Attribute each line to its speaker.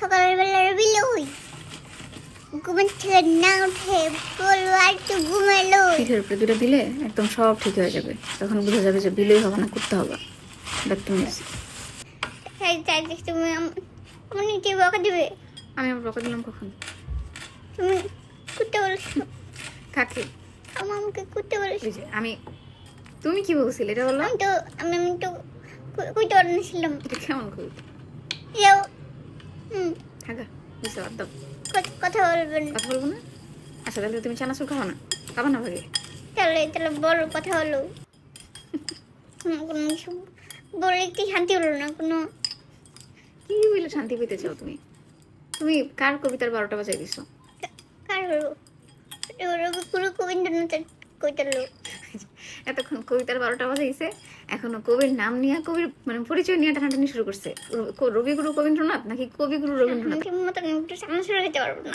Speaker 1: সকালবেলা বিলুই ঘুমের থেকে না উঠে বলবো আর একটু ঘুমালো।
Speaker 2: পিঠের উপরে দুটো দিলে একদম সব ঠিক হয়ে যাবে, তখন বোঝা যাবে যে বিলই হবে না, করতে হবে। দেখ তুমি,
Speaker 1: তাই তুমি আমার নিজে বকা দিবে।
Speaker 2: আমি আমার বকা দিলাম কখন?
Speaker 1: তুমি করতে বলেছো
Speaker 2: কাকে?
Speaker 1: আমাকে করতে বলেছো।
Speaker 2: ওই যে আমি, তুমি কি বলছিলে এটা বললাম?
Speaker 1: আমি তো কইতে পারছিলাম।
Speaker 2: এটা কেমন কই?
Speaker 1: যাও
Speaker 2: থাকা বুঝতে বাদ দাও,
Speaker 1: কথা বলবেন।
Speaker 2: কথা বলবো না। আচ্ছা তাহলে তুমি চানাচুর খাও না, খাবা না ভাগে?
Speaker 1: তাহলে বলো কথা হলো। কোনো কিছু বলে কি শান্তি হলো না? কোনো
Speaker 2: কি বলে শান্তি পেতে চাও তুমি? তুমি কার কবিতার 12টা বাজাই দিছো?
Speaker 1: কার হলো? পুরো রবীন্দ্রনাথের কইতালো।
Speaker 2: এতক্ষণ কবিতার 12টা বাজাইছে, এখনো কবির নাম নিয়ে, কবির মানে পরিচয় নিয়ে টানাটানি শুরু করছে। রবিগুরু রবীন্দ্রনাথ নাকি কবিগুরু রবীন্দ্রনাথ?
Speaker 1: মতন একটু সামনে সরে যেতে পারবো না।